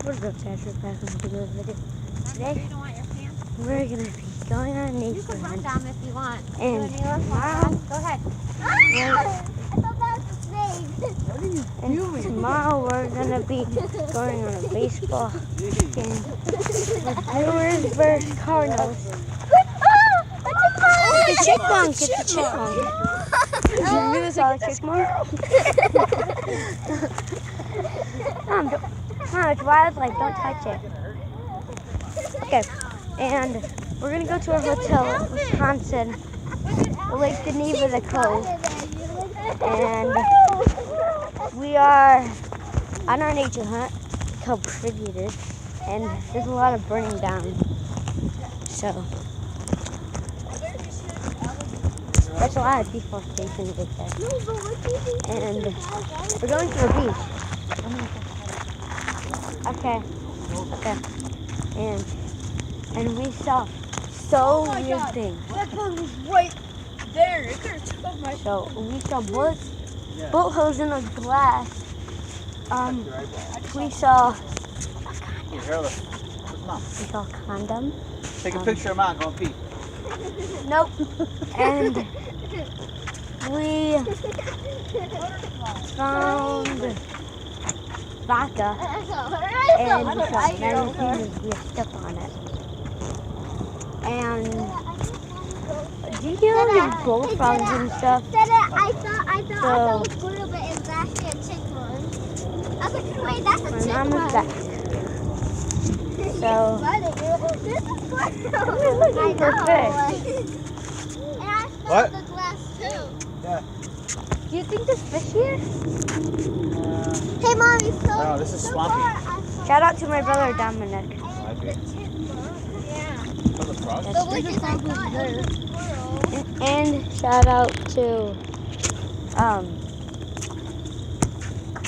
What's up, Patrick? Back with another video. Today, You don't want your pants? we're going to be going on a nature You can run hunt. down if you want. And tomorrow, go ahead. I thought that was a snake. What are you doing? Tomorrow, we're going to be going on a baseball game with Brewers versus Cardinals. It's a chipmunk. It's a chipmunk. You saw a chipmunk? Mom, it's wildlife. Don't touch it. Okay, and we're gonna go to a hotel in Wisconsin, Lake Geneva, the Cove, and we are on our nature hunt. Look how pretty it is, and there's a lot of burning down. So there's a lot of deforestation right there, and we're going to a beach. Okay. And we saw so weird things. That bird was right there. It could have took my. So we saw bullets, bullet holes in the glass. We saw a condom. Take a picture of mine, go and pee. Nope. And we found vodka. And we saw medicine. We stepped on it. And did you know there's bullfrogs and stuff? I thought it was blue, but it was actually a chipmunk. I was like, wait, that's a My chipmunk. mom is back. So This is looking for fish. And I saw What? the glass too. Yeah. Do you think there's fish here? Hey, Mom, you saw. No, this is so swampy. far, I saw Shout out to my brother Dominic. the chipmunk. Yeah. For the frogs? But which is I thought it was a squirrel. And shout out to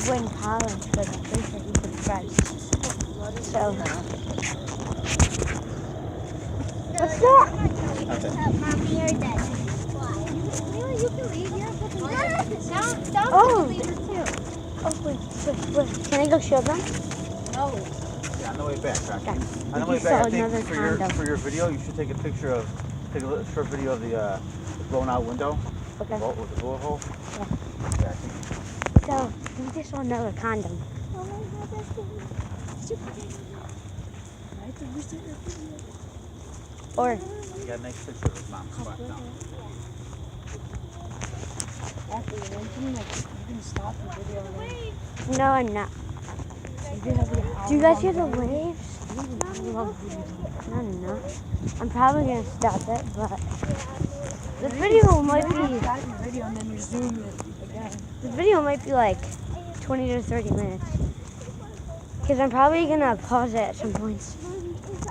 Gwen Collins for the fish that he subscribes. So what's that? That's it. Mommy, you're dead. You can leave here. Don't Oh. leave it too. Oh wait. Can I go show them? No. Yeah, on the way back, right? Okay. On the We way saw back, I another think condom. for your video, you should take a short video of the blown out window. Okay. With the bullet hole. Yeah. Yeah, I think. So we just saw another condom. Oh my God, that's so Or You got a nice picture of his mom's spot now. After you mentioned, like, you can stop the video. And then no, I'm not. Do you guys hear the waves? No. I'm probably gonna stop it, but the video might be. stop the video and then resume it again. The video might be like 20 to 30 minutes. Because I'm probably gonna pause it at some points.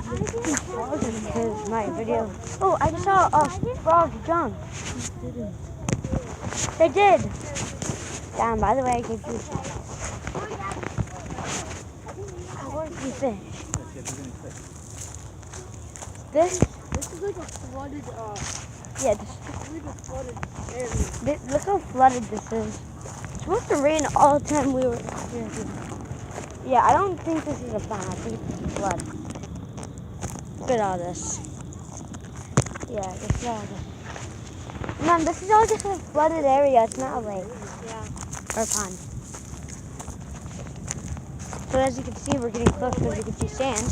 Because my video. Oh, I just saw a frog jump. They did. Damn, by the way, I gave you some. I want to fish. This? This is like a flooded, Yeah, area. look how flooded this is. It's supposed to rain all the time we were here. Yeah, I don't think this is a pond. I think it's a flood. Look at all this. Yeah, this is all this. Mom, this is all just a flooded area. It's not a lake. Yeah. Or a pond. So as you can see, we're getting close because you can see sand.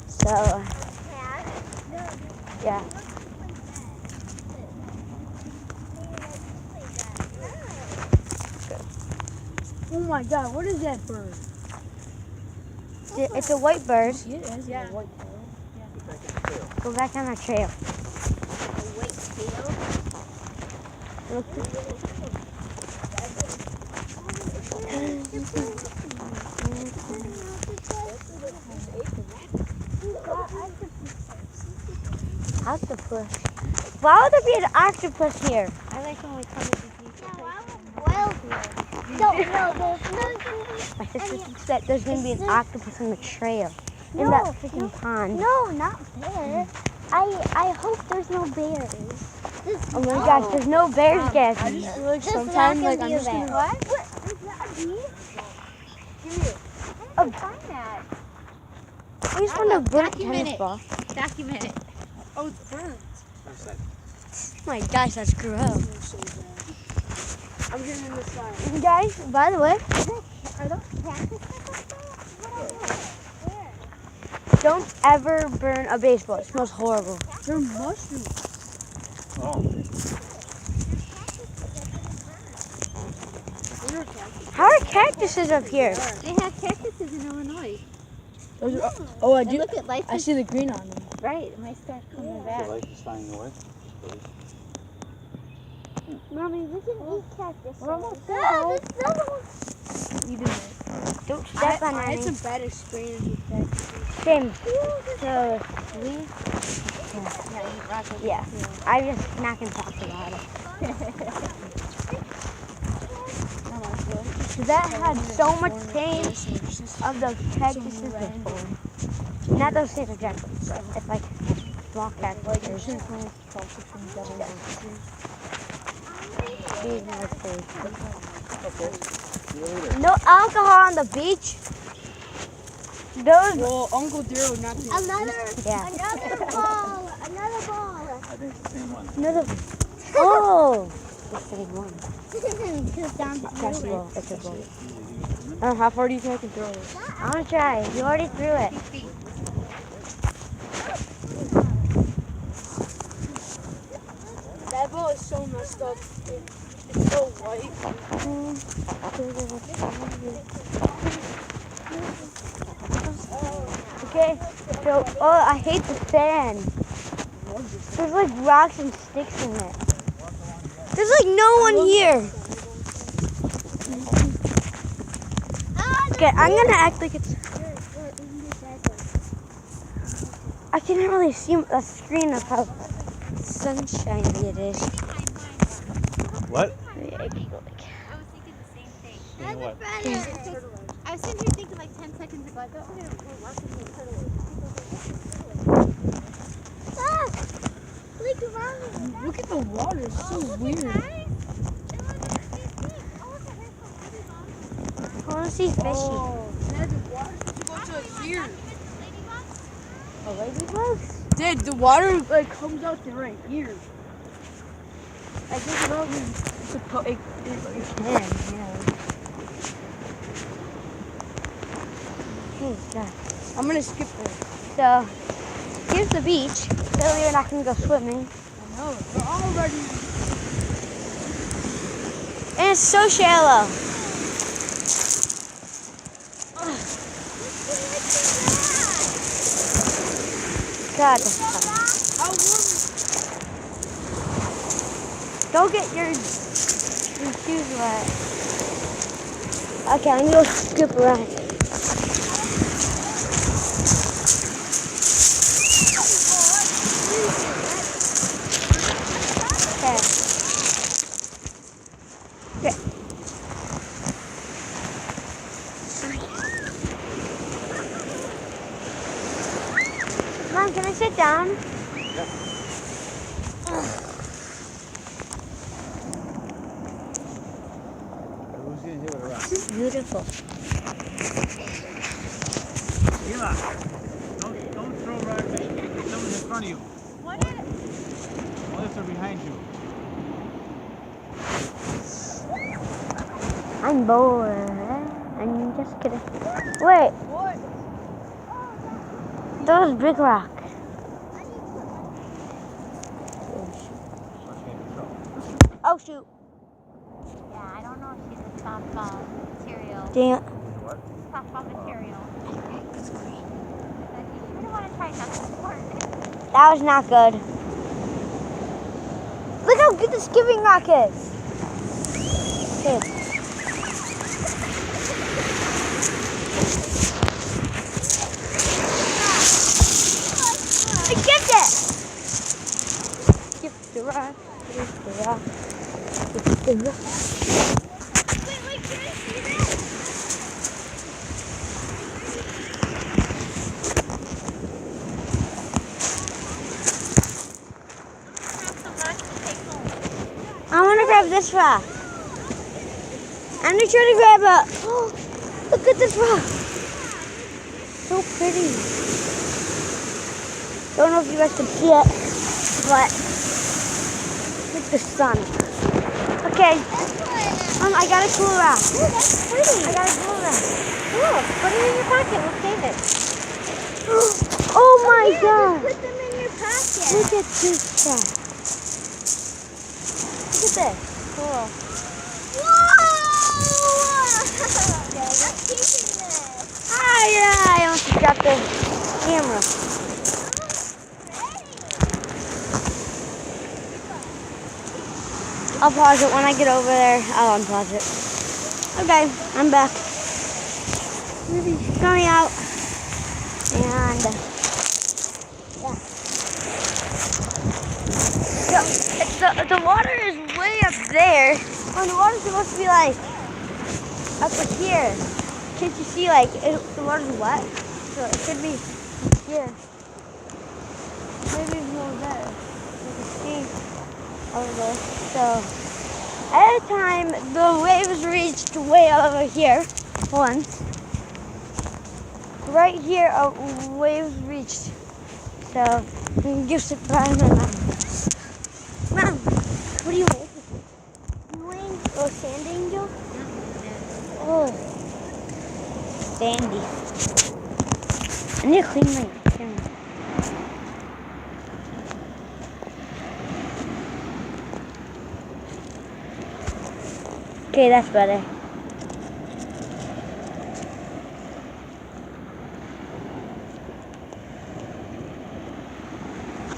So, yeah. Oh my God, what is that bird? It's a white bird. See it? It has a white tail. Go back on our trail. Look. Octopus. Why would there be an octopus here? I like when we come to the beach. No, there's no. My sister thinks that there's going to be an octopus on the trail. In No, that freaking pond. No, not there. I hope there's no bears. Oh my gosh, there's no bears, I Gavin. just feel like There's sometimes, not like, gonna I'm be a just bear. gonna... What? Is that a bee? want to. Find that. I just want to burn a Document tennis it. ball. Document it. Oh, it's burnt. Oh my gosh, that's gross. So bad. I'm getting in the side. Guys, by the way, Are those cactuses up there? Where? don't ever burn a baseball. It smells horrible. They're mushrooms. Oh. How are cactuses up here? They have cactuses in Illinois. Those are, oh, I do. Look at lights. I see the green on them. Right, it might start coming The back. light is shining away. Mommy, we can eat cactus. We're almost there. Eat it. Don't step on I had any. some bad experience with that. Same. So, yeah, I just not gonna talk about it. That had so much pain of those cactuses before. Not those same exact ones, but it's like small cactuses. These are food. No alcohol on the beach. Those, Well, Uncle Daryl not to. yeah. Another ball. Another ball. I think it's the same one. Another. Oh, the same one. Just down the That's a ball. It's a ball. How far do you think I can throw it? I wanna try. You already threw it. That ball is so messed up. It's so white. Okay, so, oh, I hate the sand. There's like rocks and sticks in it. There's like no one here. Okay, I'm gonna act like it's. I can't really see a screen of how sunshiny it is. What? I was thinking the same thing. Seeing what? I was sitting here thinking like 10 seconds ago, I thought we were watching the turtle. Look at the water. It's so weird. I wanna see fishy. Dad, the water goes to here. A ladybugs? Dad, the water like comes out to right here. I think it all it's a Yeah. Oh, God. I'm gonna skip this. So, here's the beach. Clearly, you're not gonna go swimming. I know. We're already. And it's so shallow. God, that's fun. How warm? Don't get your shoes wet. Okay, I'm gonna skip around. Okay. Okay. Mom, can I sit down? Who's gonna hit with a rock? This is beautiful. Ela, don't throw rocks at someone's in front of you. What is? Unless they're behind you. I'm bored. I'm just kidding. Wait. What? That was big rock. Oh shoot. Yeah, I don't know if she's a softball material. Dang it. Softball material. You don't want to try nothing sport. That was not good. Look how good the skipping rock is. Okay. I skipped it. Skip the rock. Skip the rock. Skip the rock. Wait, can I see that? I want to grab this rock. I'm gonna try to grab a. Oh, look at this rock. So pretty. Don't know if you guys can see it, but look at the sun. Okay, I got a cool wrap. Ooh, that's pretty. I got a cool wrap. Cool. Put it in your pocket. We'll save it. Oh my Yeah, god! just put them in your pocket. Look at this stuff. Look at this. Cool. Whoa! I'm keeping this. Ah, yeah, I almost dropped the camera. I'll pause it when I get over there. I'll unpause it. Okay, I'm back. It's going out. And the water is way up there. Oh, the water's supposed to be like up here. Can't you see, like, the water's wet? So it should be here. Maybe it's over there. You can see over there. So at a time, the waves reached way over here once. Right here, waves reached. So you can give it by my mom. Mom, what are you making? Doing a sand angel? Oh, sandy. I need to clean my camera. Okay, that's better.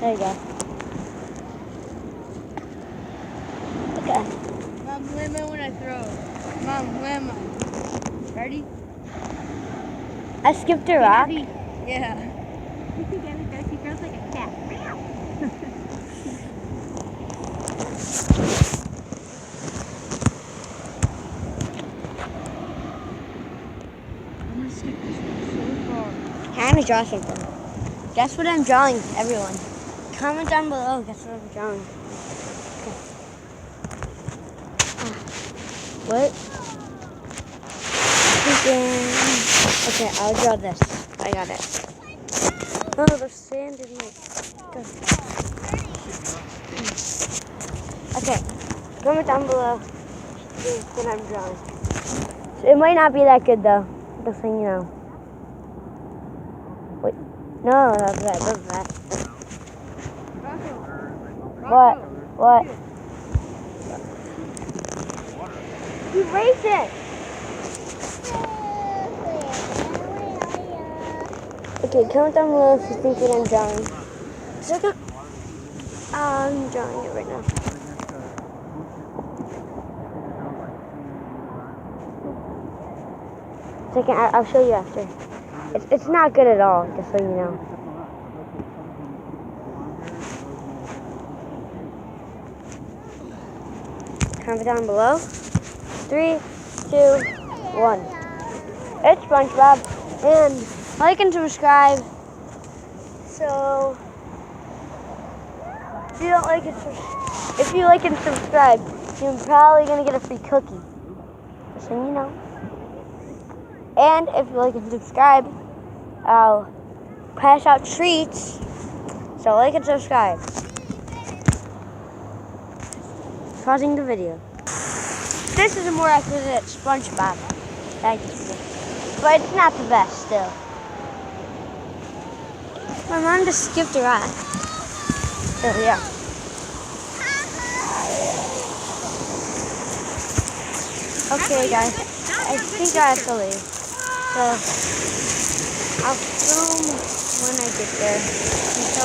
There you go. Okay. Mom, lemon when I throw. Mom, lemon. Ready? I skipped a rock. Yeah. You can get it, guys. He grows like a cat. I'm gonna stick this one so far. Trying to draw something. Guess what I'm drawing, everyone? Comment down below. Guess what I'm drawing. What? Okay, I'll draw this. I got it. Oh, there's sand in my... Okay, comment down below what I'm drawing. It might not be that good though, just so you know. Wait, no, that's bad, that's bad. What? What? Erase it! Okay, comment down below if you think what I'm drawing. Second, I'm drawing it right now. Second, I'll show you after. It's not good at all, just so you know. Comment down below. 3, 2, 1. It's SpongeBob, and like and subscribe. So if you don't like it, if you like and subscribe, you're probably gonna get a free cookie. Just so you know. And if you like and subscribe, I'll pass out treats. So like and subscribe. Pausing the video. This is a more accurate SpongeBob. Thank you. But it's not the best still. My mom just skipped a rock. So yeah. Okay guys, I think I have to leave. So I'll film when I get there. So